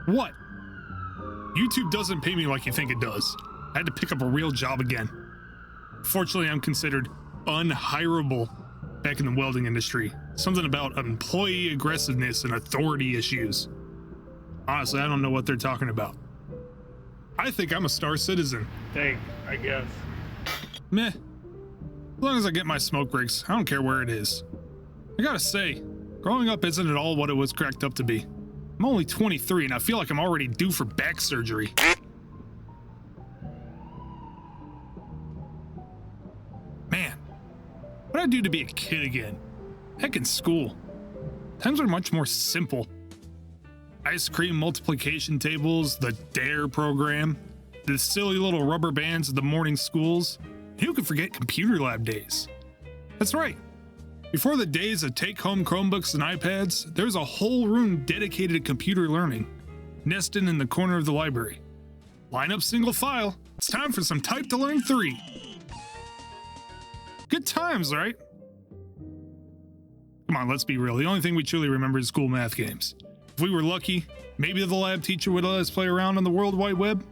What? YouTube doesn't pay me like you think it does. I had to pick up a real job again. Fortunately, I'm considered unhireable back in the welding industry. Something about employee aggressiveness and authority issues. Honestly, I don't know what they're talking about. I think I'm a star citizen. Thing, I guess. Meh. As long as I get my smoke breaks, I don't care where it is. I gotta say, growing up isn't at all what it was cracked up to be. I'm only 23 and I feel like I'm already due for back surgery. Man, what'd I do to be a kid again? Heck, in school. Times were much more simple. Ice cream multiplication tables, the DARE program, the silly little rubber bands at the morning schools. Who could forget computer lab days? That's right. Before the days of take-home Chromebooks and iPads, there was a whole room dedicated to computer learning, nested in the corner of the library. Line up single file. It's time for some Type to Learn 3. Good times, right? Come on, let's be real. The only thing we truly remember is school math games. If we were lucky, maybe the lab teacher would let us play around on the World Wide Web.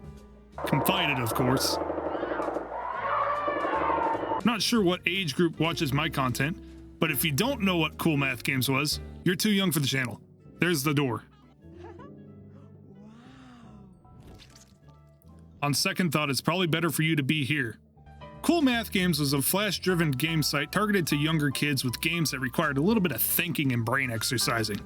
Confided, of course. Not sure what age group watches my content, but if you don't know what cool math games was, you're too young for the channel. There's the door. On second thought, it's probably better for you to be here. Cool Math Games was a flash-driven game site targeted to younger kids with games that required a little bit of thinking and brain exercising.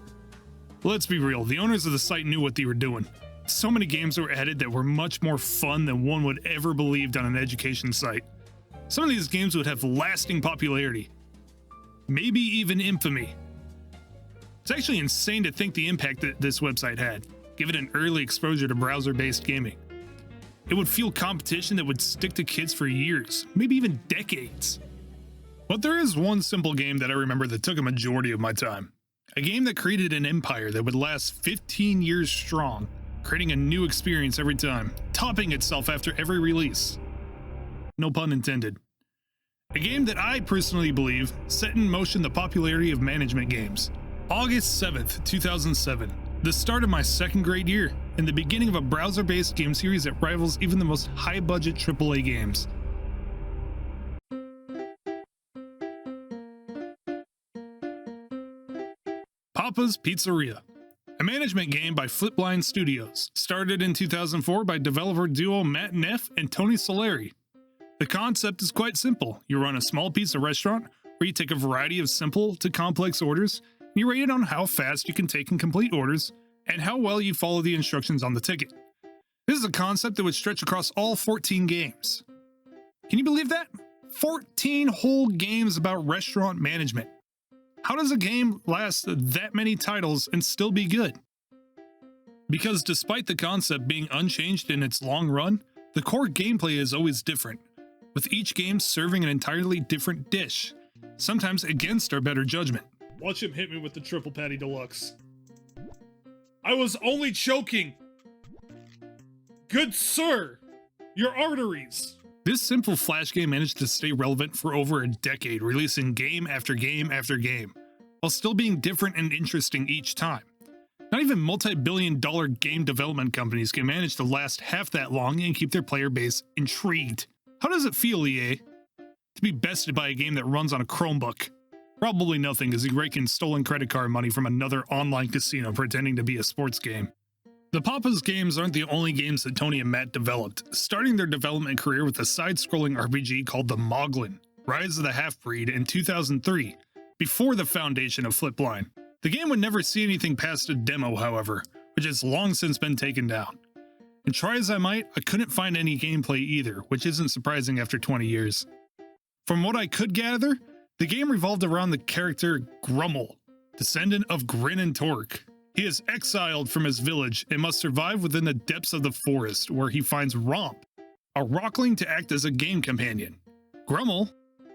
Let's be real, the owners of the site knew what they were doing. So many games were added that were much more fun than one would ever believed on an education site. Some of these games would have lasting popularity. Maybe even infamy. It's actually insane to think the impact that this website had, given an early exposure to browser-based gaming. It would fuel competition that would stick to kids for years, maybe even decades. But there is one simple game that I remember that took a majority of my time. A game that created an empire that would last 15 years strong, creating a new experience every time, topping itself after every release. No pun intended. A game that I personally believe set in motion the popularity of management games. August 7th, 2007, the start of my second grade year, and the beginning of a browser-based game series that rivals even the most high-budget AAA games. Papa's Pizzeria, a management game by Flipline Studios, started in 2004 by developer duo Matt Neff and Tony Solari. The concept is quite simple. You run a small pizza restaurant where you take a variety of simple to complex orders, and you rate it on how fast you can take and complete orders, and how well you follow the instructions on the ticket. This is a concept that would stretch across all 14 games. Can you believe that? 14 whole games about restaurant management. How does a game last that many titles and still be good? Because despite the concept being unchanged in its long run, the core gameplay is always different, with each game serving an entirely different dish, sometimes against our better judgment. Watch him hit me with the triple patty deluxe. I was only choking. Good sir, your arteries. This simple flash game managed to stay relevant for over a decade, releasing game after game after game, while still being different and interesting each time. Not even multi-billion-dollar game development companies can manage to last half that long and keep their player base intrigued. How does it feel, EA, to be bested by a game that runs on a Chromebook? Probably nothing, as you rake in stolen credit card money from another online casino pretending to be a sports game. The Papa's games aren't the only games that Tony and Matt developed, starting their development career with a side-scrolling RPG called The Moglin, Rise of the Half-Breed in 2003, before the foundation of Flipline. The game would never see anything past a demo, however, which has long since been taken down. And try as I might, I couldn't find any gameplay either, which isn't surprising after 20 years. From what I could gather, the game revolved around the character Grummel, descendant of Grin and Torque. He is exiled from his village and must survive within the depths of the forest, where he finds Romp, a rockling to act as a game companion. Grummel,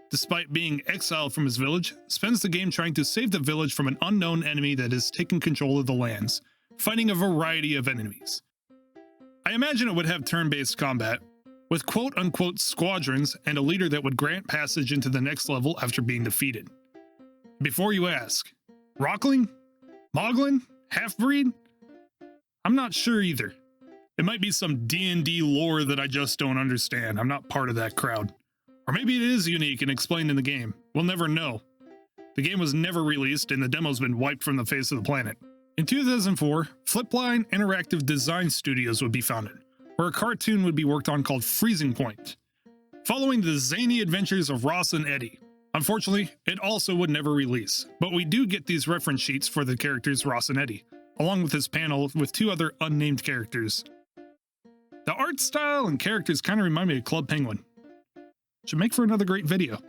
despite being exiled from his village, spends the game trying to save the village from an unknown enemy that has taken control of the lands, fighting a variety of enemies. I imagine it would have turn-based combat, with quote-unquote squadrons and a leader that would grant passage into the next level after being defeated. Before you ask, rockling? Moglin? Half-breed? I'm not sure either. It might be some D&D lore that I just don't understand. I'm not part of that crowd. Or maybe it is unique and explained in the game. We'll never know. The game was never released and the demo's been wiped from the face of the planet. In 2004, Flipline Interactive Design Studios would be founded, where a cartoon would be worked on called Freezing Point, following the zany adventures of Ross and Eddie. Unfortunately, it also would never release, but we do get these reference sheets for the characters Ross and Eddie, along with this panel with 2 other unnamed characters. The art style and characters kind of remind me of Club Penguin. Should make for another great video.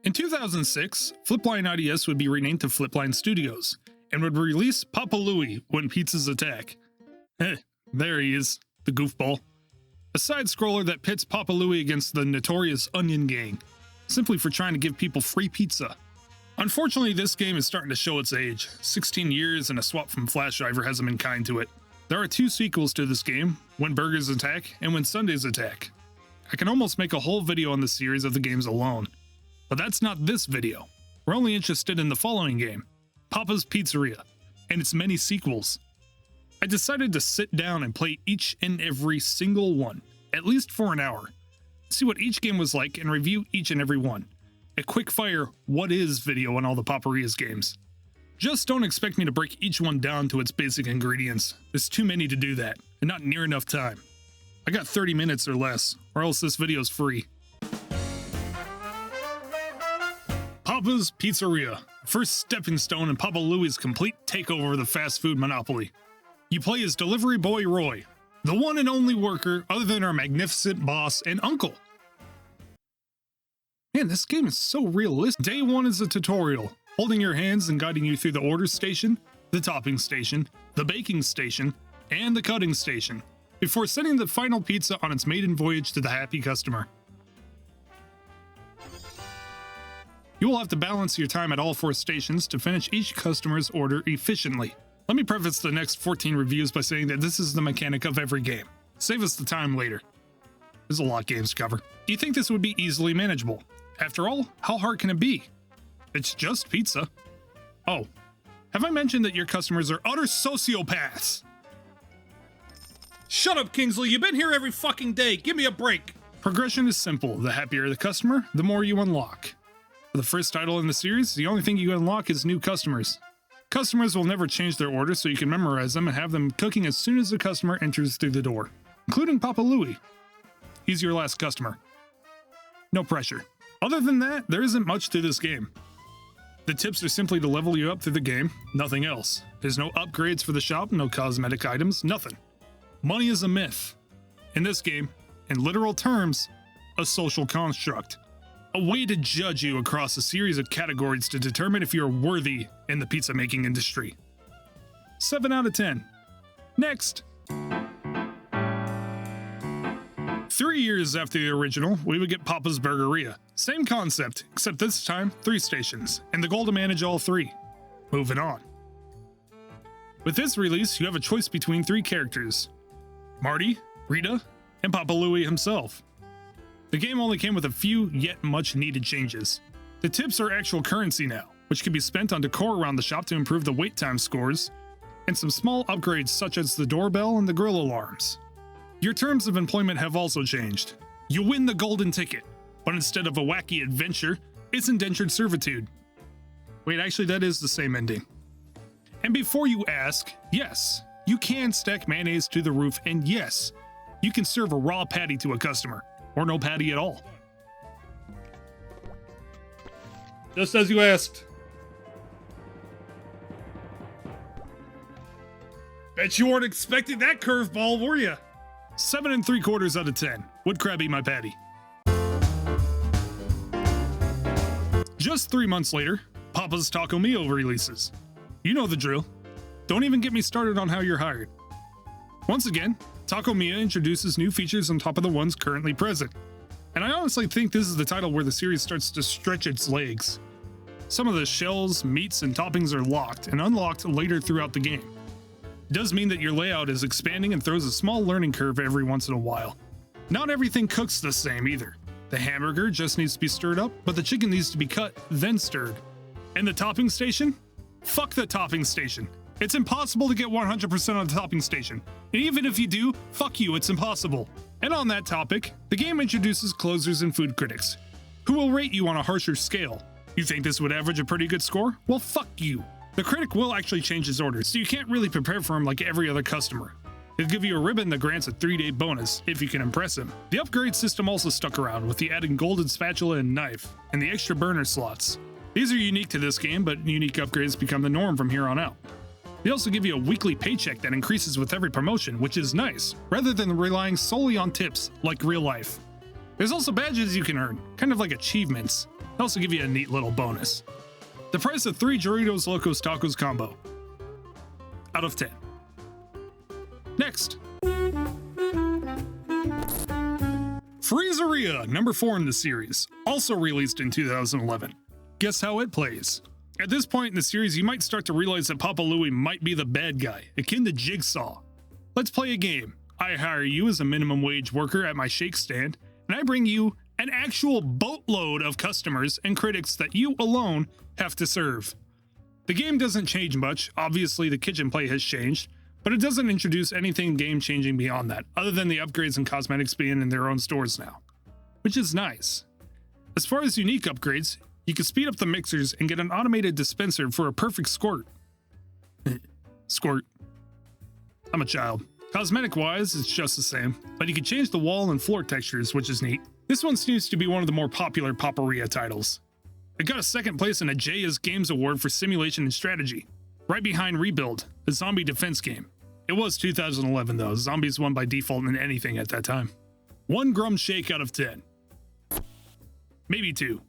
In 2006, Flipline IDS would be renamed to Flipline Studios, and would release Papa Louie when pizzas attack. There he is, the goofball. A side-scroller that pits Papa Louie against the notorious Onion Gang, simply for trying to give people free pizza. Unfortunately, this game is starting to show its age. 16 years and a swap from Flash Driver hasn't been kind to it. There are 2 sequels to this game, When Burgers Attack and When Sundays Attack. I can almost make a whole video on the series of the games alone. But that's not this video. We're only interested in the following game, Papa's Pizzeria, and its many sequels. I decided to sit down and play each and every single one, at least for an hour. See what each game was like and review each and every one. A quick fire what is video on all the Paperia's games. Just don't expect me to break each one down to its basic ingredients. There's too many to do that, and not near enough time. I got 30 minutes or less, or else this video's free. Papa's Pizzeria, first stepping stone in Papa Louie's complete takeover of the fast food monopoly. You play as delivery boy Roy, the one and only worker other than our magnificent boss and uncle. Man, this game is so realistic. Day 1 is a tutorial, holding your hands and guiding you through the order station, the topping station, the baking station, and the cutting station, before sending the final pizza on its maiden voyage to the happy customer. You will have to balance your time at all 4 stations to finish each customer's order efficiently. Let me preface the next 14 reviews by saying that this is the mechanic of every game. Save us the time later. There's a lot of games to cover. Do you think this would be easily manageable? After all, how hard can it be? It's just pizza. Oh, have I mentioned that your customers are utter sociopaths? Shut up, Kingsley. You've been here every fucking day. Give me a break. Progression is simple. The happier the customer, the more you unlock. For the first title in the series, the only thing you unlock is new customers. Customers will never change their order, so you can memorize them and have them cooking as soon as the customer enters through the door, including Papa Louie. He's your last customer. No pressure. Other than that, there isn't much to this game. The tips are simply to level you up through the game, nothing else. There's no upgrades for the shop, no cosmetic items, nothing. Money is a myth. In this game, in literal terms, a social construct. A way to judge you across a series of categories to determine if you're worthy in the pizza making industry. 7 out of 10. Next. 3 years after the original, we would get Papa's Burgeria. Same concept, except this time 3 stations, and the goal to manage all 3. Moving on. With this release, you have a choice between 3 characters: Marty, Rita, and Papa Louie himself. The game only came with a few, yet much needed changes. The tips are actual currency now, which can be spent on decor around the shop to improve the wait time scores, and some small upgrades such as the doorbell and the grill alarms. Your terms of employment have also changed. You win the golden ticket, but instead of a wacky adventure, it's indentured servitude. Wait, actually that is the same ending. And before you ask, yes, you can stack mayonnaise to the roof, and yes, you can serve a raw patty to a customer. Or no patty at all. Just as you asked. Bet you weren't expecting that curveball, were you? 7 3/4 out of 10. Would crab eat my patty? Just 3 months later, Papa's Taco Meal releases. You know the drill. Don't even get me started on how you're hired. Once again, Taco Mia introduces new features on top of the ones currently present, and I honestly think this is the title where the series starts to stretch its legs. Some of the shells, meats, and toppings are locked and unlocked later throughout the game. It does mean that your layout is expanding and throws a small learning curve every once in a while. Not everything cooks the same either. The hamburger just needs to be stirred up, but the chicken needs to be cut, then stirred. And the topping station? Fuck the topping station. It's impossible to get 100% on the topping station. And even if you do, fuck you, it's impossible. And on that topic, the game introduces closers and food critics, who will rate you on a harsher scale. You think this would average a pretty good score? Well, fuck you. The critic will actually change his orders, so you can't really prepare for him like every other customer. He'll give you a ribbon that grants a 3-day bonus, if you can impress him. The upgrade system also stuck around, with the added golden spatula and knife, and the extra burner slots. These are unique to this game, but unique upgrades become the norm from here on out. They also give you a weekly paycheck that increases with every promotion, which is nice, rather than relying solely on tips, like real life. There's also badges you can earn, kind of like achievements. They also give you a neat little bonus. The price of 3 Doritos Locos Tacos combo. Out of 10. Next. Freezeria, number 4 in the series, also released in 2011. Guess how it plays? At this point in the series, you might start to realize that Papa Louie might be the bad guy, akin to Jigsaw. Let's play a game. I hire you as a minimum wage worker at my shake stand, and I bring you an actual boatload of customers and critics that you alone have to serve. The game doesn't change much. Obviously, the kitchen play has changed, but it doesn't introduce anything game-changing beyond that, other than the upgrades and cosmetics being in their own stores now, which is nice. As far as unique upgrades, you can speed up the mixers and get an automated dispenser for a perfect squirt. Squirt. I'm a child. Cosmetic-wise, it's just the same, but you can change the wall and floor textures, which is neat. This one seems to be one of the more popular Pasteria titles. It got a second place in a JS Games Award for Simulation and Strategy, right behind Rebuild, a zombie defense game. It was 2011 though, zombies won by default in anything at that time. 1 Grum Shake out of 10. Maybe 2.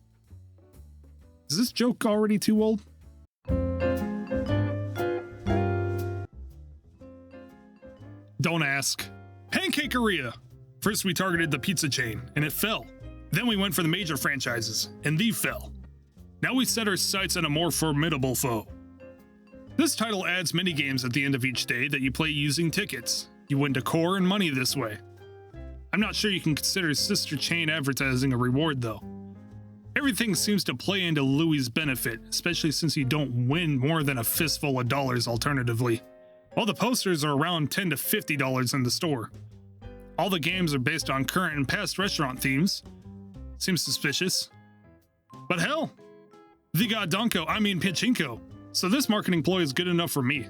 Is this joke already too old? Don't ask. Pancakeria. First we targeted the pizza chain, and it fell. Then we went for the major franchises, and they fell. Now we set our sights on a more formidable foe. This title adds mini-games at the end of each day that you play using tickets. You win decor and money this way. I'm not sure you can consider sister chain advertising a reward though. Everything seems to play into Louie's benefit, especially since you don't win more than a fistful of dollars alternatively. All the posters are around $10 to $50 in the store. All the games are based on current and past restaurant themes. Seems suspicious. But hell, they got Pachinko, so this marketing ploy is good enough for me.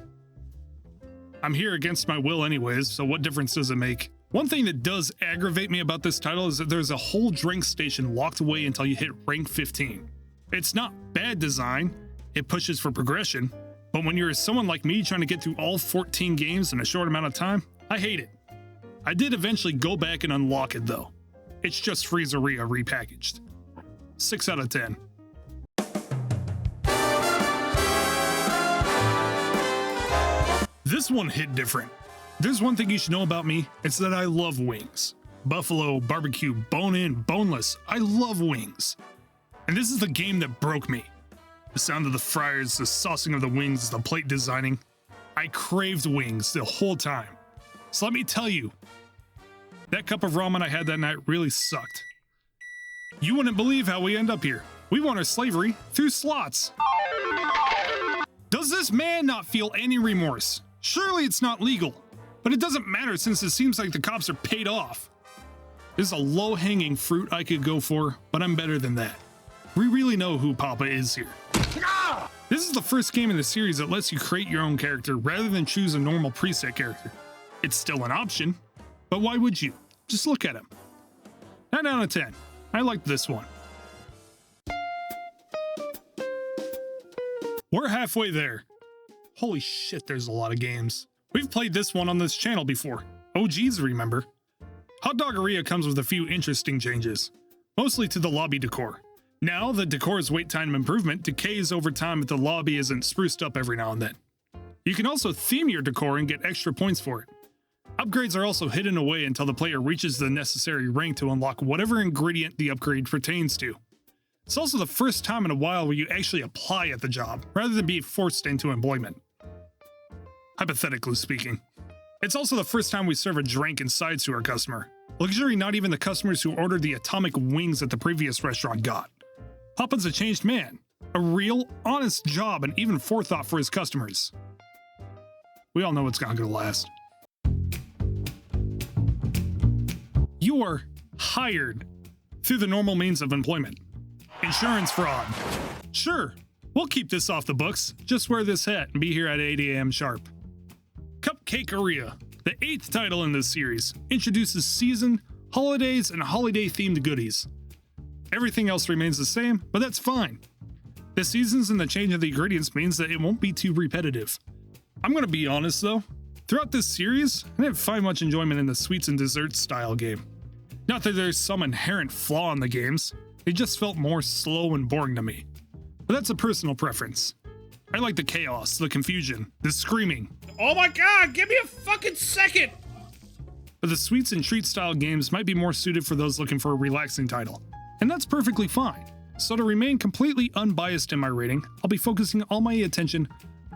I'm here against my will anyways, so what difference does it make? One thing that does aggravate me about this title is that there's a whole drink station locked away until you hit rank 15. It's not bad design, it pushes for progression, but when you're someone like me trying to get through all 14 games in a short amount of time, I hate it. I did eventually go back and unlock it though. It's just Freezeria repackaged. 6 out of 10. This one hit different. There's one thing you should know about me, it's that I love wings. Buffalo, barbecue, bone-in, boneless, I love wings. And this is the game that broke me. The sound of the fryers, the saucing of the wings, the plate designing. I craved wings the whole time. So let me tell you, that cup of ramen I had that night really sucked. You wouldn't believe how we end up here. We won our slavery through slots. Does this man not feel any remorse? Surely it's not legal. But it doesn't matter since it seems like the cops are paid off. This is a low-hanging fruit I could go for, but I'm better than that. We really know who Papa is here. This is the first game in the series that lets you create your own character rather than choose a normal preset character. It's still an option, but why would you? Just look at him. 9 out of 10. I liked this one. We're halfway there. Holy shit, there's a lot of games. We've played this one on this channel before. OGs remember. Doggeria comes with a few interesting changes, mostly to the lobby decor. Now, the decor's wait time improvement decays over time if the lobby isn't spruced up every now and then. You can also theme your decor and get extra points for it. Upgrades are also hidden away until the player reaches the necessary rank to unlock whatever ingredient the upgrade pertains to. It's also the first time in a while where you actually apply at the job, rather than be forced into employment. Hypothetically speaking. It's also the first time we serve a drink and sides to our customer. Luxury not even the customers who ordered the atomic wings at the previous restaurant got. Papa's a changed man. A real, honest job and even forethought for his customers. We all know it's not gonna last. You are hired through the normal means of employment. Insurance fraud. Sure, we'll keep this off the books. Just wear this hat and be here at 8 a.m. sharp. Cupcakeria, the 8th title in this series, introduces season, holidays, and holiday-themed goodies. Everything else remains the same, but that's fine. The seasons and the change of the ingredients means that it won't be too repetitive. I'm gonna be honest though, throughout this series, I didn't find much enjoyment in the sweets and desserts style game. Not that there's some inherent flaw in the games, they just felt more slow and boring to me. But that's a personal preference. I like the chaos, the confusion, the screaming. Oh my god, give me a fucking second! But the sweets and treat style games might be more suited for those looking for a relaxing title. And that's perfectly fine. So to remain completely unbiased in my rating, I'll be focusing all my attention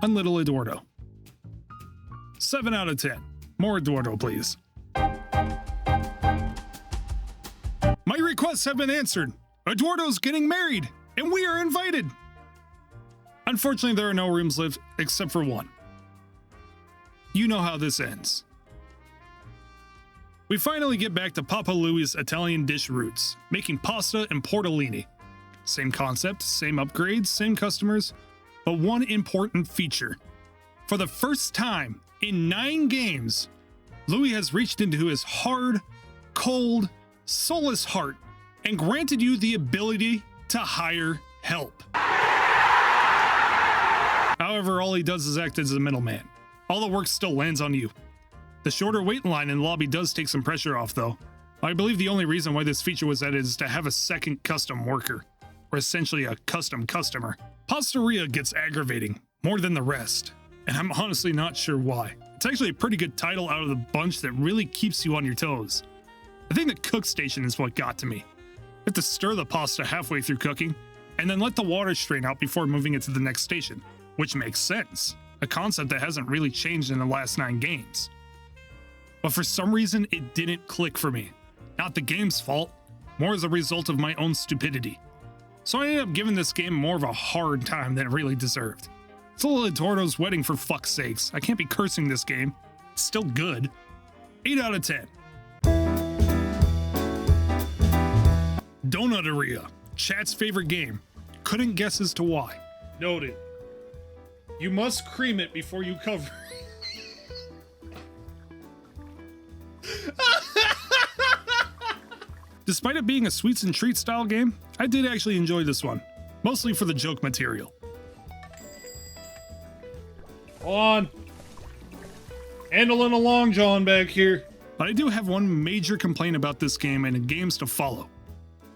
on Little Eduardo. 7 out of 10. More Eduardo, please. My requests have been answered. Eduardo's getting married, and we are invited. Unfortunately, there are no rooms left except for one. You know how this ends. We finally get back to Papa Louie's Italian dish roots, making pasta and tortellini. Same concept, same upgrades, same customers, but one important feature. For the first time in 9 games, Louie has reached into his hard, cold, soulless heart and granted you the ability to hire help. However, all he does is act as a middleman. All the work still lands on you. The shorter wait line in the lobby does take some pressure off though. I believe the only reason why this feature was added is to have a second custom worker, or essentially a custom customer. Pasteria gets aggravating, more than the rest, and I'm honestly not sure why. It's actually a pretty good title out of the bunch that really keeps you on your toes. I think the cook station is what got to me. You have to stir the pasta halfway through cooking, and then let the water strain out before moving it to the next station, which makes sense, a concept that hasn't really changed in the last 9 games. But for some reason, it didn't click for me. Not the game's fault, more as a result of my own stupidity. So I ended up giving this game more of a hard time than it really deserved. It's Little Eduardo's wedding for fuck's sakes. I can't be cursing this game. It's still good. 8 out of 10. Donuteria, chat's favorite game. Couldn't guess as to why. Noted. You must cream it before you cover it. Despite it being a sweets and treats style game, I did actually enjoy this one, mostly for the joke material. Hold on. Handling a long john back here. But I do have one major complaint about this game and the games to follow.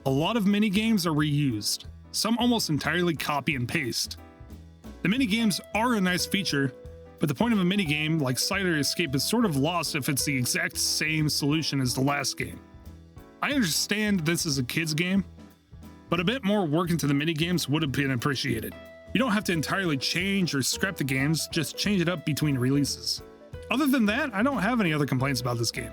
A lot of minigames are reused, some almost entirely copy and paste. The minigames are a nice feature, but the point of a minigame like Cider Escape is sort of lost if it's the exact same solution as the last game. I understand this is a kid's game, but a bit more work into the minigames would have been appreciated. You don't have to entirely change or scrap the games, just change it up between releases. Other than that, I don't have any other complaints about this game.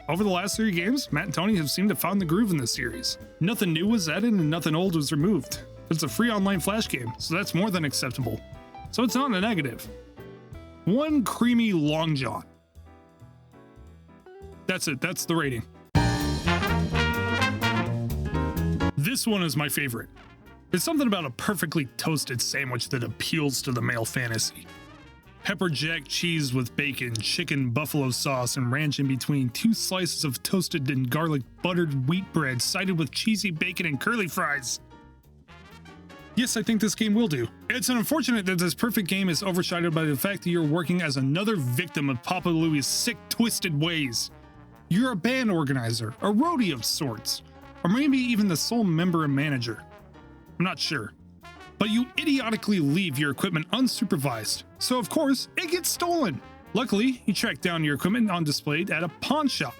Over the last 3 games, Matt and Tony have seemed to find the groove in this series. Nothing new was added and nothing old was removed. It's a free online flash game, so that's more than acceptable. So it's not a negative. One creamy long john. That's it, that's the rating. This one is my favorite. There's something about a perfectly toasted sandwich that appeals to the male fantasy. Pepper jack cheese with bacon, chicken, buffalo sauce, and ranch in between 2 slices of toasted and garlic buttered wheat bread sided with cheesy bacon and curly fries. Yes, I think this game will do. It's unfortunate that this perfect game is overshadowed by the fact that you're working as another victim of Papa Louie's sick, twisted ways. You're a band organizer, a roadie of sorts, or maybe even the sole member and manager. I'm not sure. But you idiotically leave your equipment unsupervised, so of course, it gets stolen. Luckily, you track down your equipment on display at a pawn shop.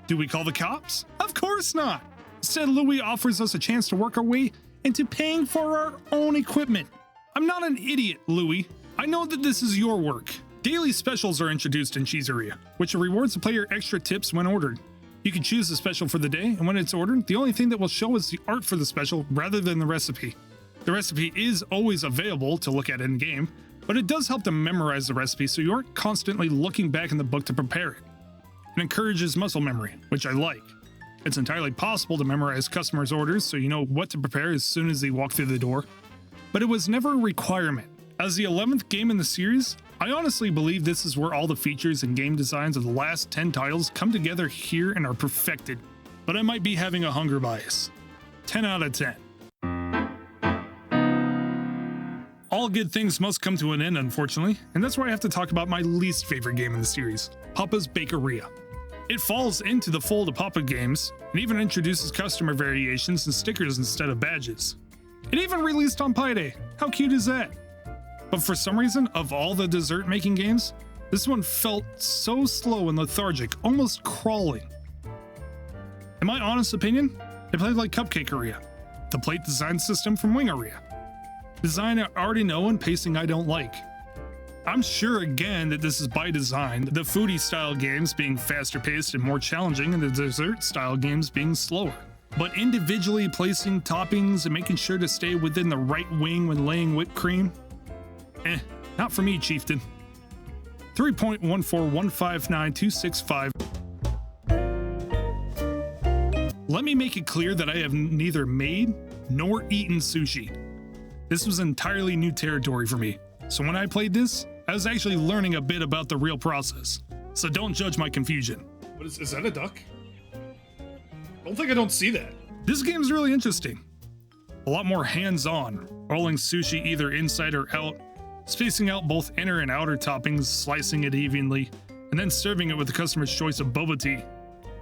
Do we call the cops? Of course not. Instead, Louie offers us a chance to work our way into paying for our own equipment. I'm not an idiot, Louie. I know that this is your work. Daily specials are introduced in Cheeseria, which rewards the player extra tips when ordered. You can choose the special for the day, and when it's ordered, the only thing that will show is the art for the special rather than the recipe. The recipe is always available to look at in-game, but it does help to memorize the recipe so you aren't constantly looking back in the book to prepare it. It encourages muscle memory, which I like. It's entirely possible to memorize customers' orders so you know what to prepare as soon as they walk through the door, but it was never a requirement. As the 11th game in the series, I honestly believe this is where all the features and game designs of the last 10 titles come together here and are perfected, but I might be having a hunger bias. 10 out of 10. All good things must come to an end, unfortunately, and that's why I have to talk about my least favorite game in the series, Papa's Bakeria. It falls into the fold of Papa games, and even introduces customer variations and stickers instead of badges. It even released on Pi Day. How cute is that? But for some reason, of all the dessert making games, this one felt so slow and lethargic, almost crawling. In my honest opinion, it played like Cupcakeria, the plate design system from Wingeria. Design I already know and pacing I don't like. I'm sure again that this is by design, the foodie style games being faster paced and more challenging and the dessert style games being slower. But individually placing toppings and making sure to stay within the right wing when laying whipped cream? Not for me, Chieftain. 3.14159.265. Let me make it clear that I have neither made nor eaten sushi. This was entirely new territory for me, so when I played this, I was actually learning a bit about the real process. So don't judge my confusion. What is that a duck? I don't see that. This game's really interesting. A lot more hands-on, rolling sushi either inside or out, spacing out both inner and outer toppings, slicing it evenly, and then serving it with the customer's choice of boba tea.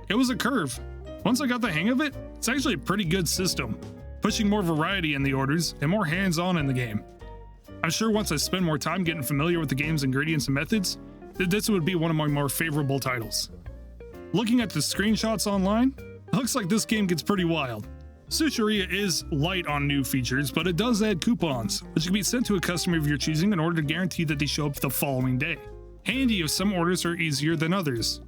It was a curve. Once I got the hang of it, it's actually a pretty good system, pushing more variety in the orders and more hands-on in the game. I'm sure once I spend more time getting familiar with the game's ingredients and methods, that this would be one of my more favorable titles. Looking at the screenshots online, it looks like this game gets pretty wild. Sushiria is light on new features, but it does add coupons, which can be sent to a customer of your choosing in order to guarantee that they show up the following day. Handy if some orders are easier than others.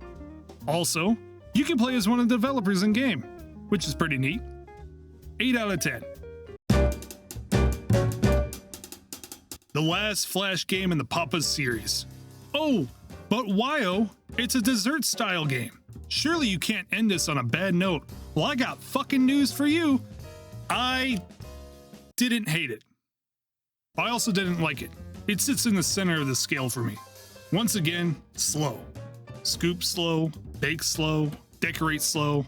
Also, you can play as one of the developers in game, which is pretty neat. 8 out of 10. The last Flash game in the Papa's series. Oh, but why-oh, it's a dessert style game. Surely you can't end this on a bad note. Well, I got fucking news for you. I didn't hate it. I also didn't like it. It sits in the center of the scale for me. Once again, slow. Scoop slow, bake slow, decorate slow,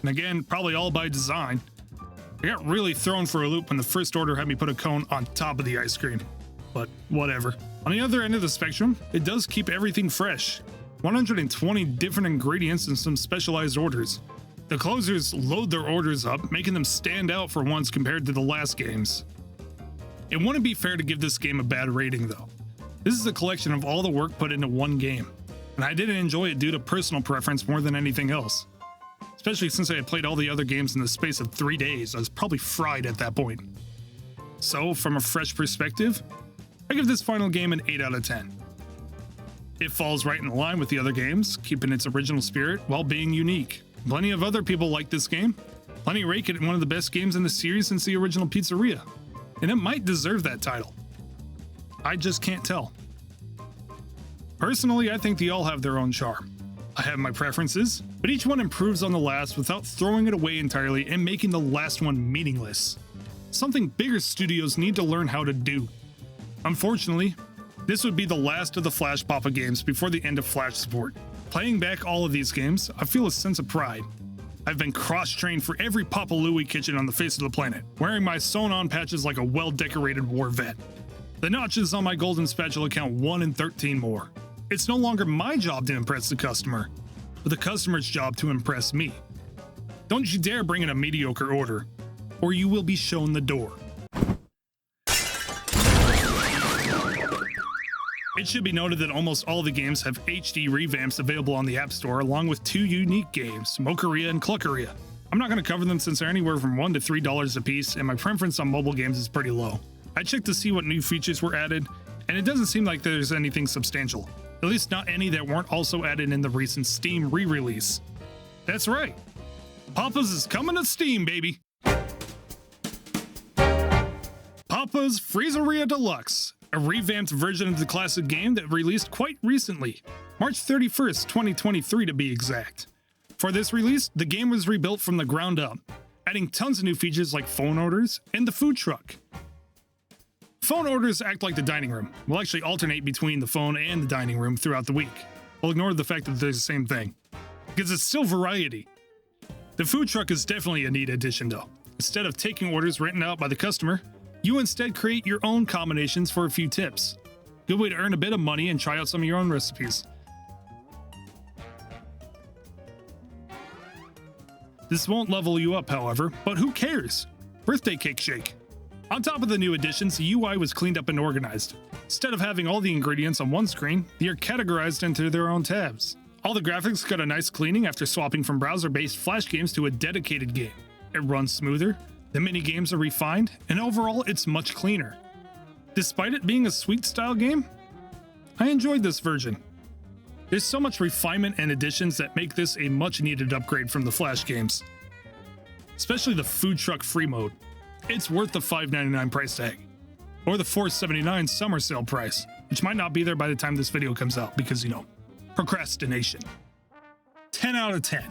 and again, probably all by design. I got really thrown for a loop when the first order had me put a cone on top of the ice cream. But whatever. On the other end of the spectrum, it does keep everything fresh. 120 different ingredients and some specialized orders. The closers load their orders up, making them stand out for once compared to the last games. It wouldn't be fair to give this game a bad rating though. This is a collection of all the work put into one game, and I didn't enjoy it due to personal preference more than anything else. Especially since I had played all the other games in the space of 3 days, I was probably fried at that point. So, from a fresh perspective, I give this final game an 8 out of 10. It falls right in line with the other games, keeping its original spirit while being unique. Plenty of other people like this game. Plenty rate it one of the best games in the series since the original Pizzeria, and it might deserve that title. I just can't tell. Personally, I think they all have their own charm. I have my preferences, but each one improves on the last without throwing it away entirely and making the last one meaningless. Something bigger studios need to learn how to do. Unfortunately, this would be the last of the Flash Papa games before the end of Flash support. Playing back all of these games, I feel a sense of pride. I've been cross-trained for every Papa Louie kitchen on the face of the planet, wearing my sewn-on patches like a well-decorated war vet. The notches on my golden spatula count 1 in 13 more. It's no longer my job to impress the customer, but the customer's job to impress me. Don't you dare bring in a mediocre order, or you will be shown the door. It should be noted that almost all the games have HD revamps available on the App Store, along with 2 unique games, Mokeria and Cluckeria. I'm not going to cover them since they're anywhere from $1 to $3 a piece, and my preference on mobile games is pretty low. I checked to see what new features were added, and it doesn't seem like there's anything substantial. At least not any that weren't also added in the recent Steam re-release. That's right. Papa's is coming to Steam, baby! Papa's Freezeria Deluxe. a revamped version of the classic game that released quite recently, March 31st, 2023 to be exact. For this release, the game was rebuilt from the ground up, adding tons of new features like phone orders and the food truck. Phone orders act like the dining room. We'll actually alternate between the phone and the dining room throughout the week. We'll ignore the fact that they're the same thing, because it's still variety. The food truck is definitely a neat addition though. Instead of taking orders written out by the customer, you instead create your own combinations for a few tips. Good way to earn a bit of money and try out some of your own recipes. This won't level you up, however, but who cares? Birthday cake shake. On top of the new additions, the UI was cleaned up and organized. Instead of having all the ingredients on one screen, they are categorized into their own tabs. All the graphics got a nice cleaning after swapping from browser-based Flash games to a dedicated game. It runs smoother, the mini-games are refined, and overall it's much cleaner. Despite it being a Sweet-style game, I enjoyed this version. There's so much refinement and additions that make this a much-needed upgrade from the Flash games. Especially the food truck free mode. It's worth the $5.99 price tag, or the $4.79 summer sale price, which might not be there by the time this video comes out because, you know, procrastination. 10 out of 10.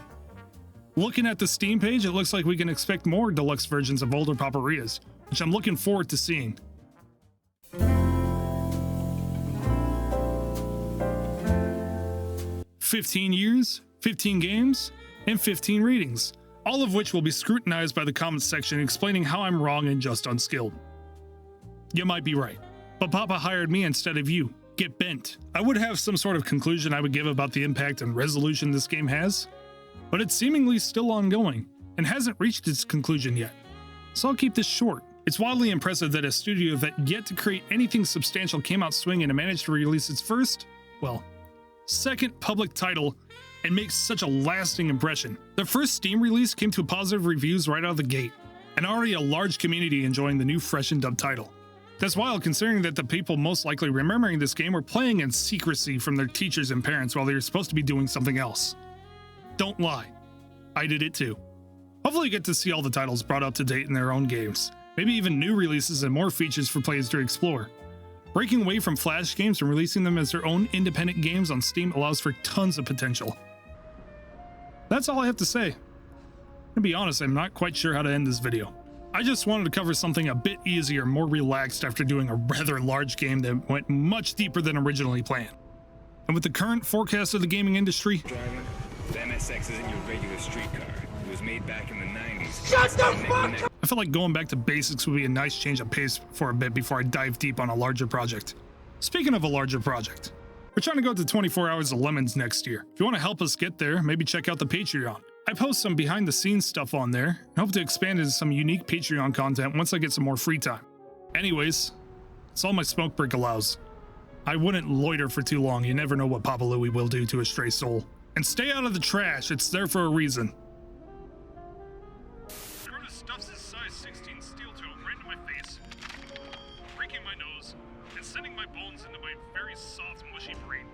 Looking at the Steam page, it looks like we can expect more deluxe versions of older Paperias, which I'm looking forward to seeing. "15 years, 15 games, and 15 ratings. All of which will be scrutinized by the comments section explaining how I'm wrong and just unskilled. You might be right, but Papa hired me instead of you. Get bent. I would have some sort of conclusion I would give about the impact and resolution this game has, but it's seemingly still ongoing and hasn't reached its conclusion yet. So I'll keep this short. It's wildly impressive that a studio that yet to create anything substantial came out swinging and managed to release its second public title and makes such a lasting impression. The first Steam release came to positive reviews right out of the gate, and already a large community enjoying the new freshened up title. That's wild considering that the people most likely remembering this game were playing in secrecy from their teachers and parents while they were supposed to be doing something else. Don't lie, I did it too. Hopefully you get to see all the titles brought up to date in their own games, maybe even new releases and more features for players to explore. Breaking away from Flash games and releasing them as their own independent games on Steam allows for tons of potential. That's all I have to say. To be honest, I'm not quite sure how to end this video. I just wanted to cover something a bit easier, more relaxed after doing a rather large game that went much deeper than originally planned. And with the current forecast of the gaming industry, Driver, the MSX isn't your regular street car. It was made back in the 90s. Shut the fuck up! I feel like going back to basics would be a nice change of pace for a bit before I dive deep on a larger project. Speaking of a larger project, we're trying to go to 24 Hours of Lemons next year. If you want to help us get there, maybe check out the Patreon. I post some behind the scenes stuff on there and hope to expand into some unique Patreon content once I get some more free time. Anyways, it's all my smoke break allows. I wouldn't loiter for too long. You never know what Papa Louie will do to a stray soul. And stay out of the trash. It's there for a reason. Curtis stuffs his size 16 steel toe right into my face, breaking my nose and sending my bones into my very soft, mushy brain.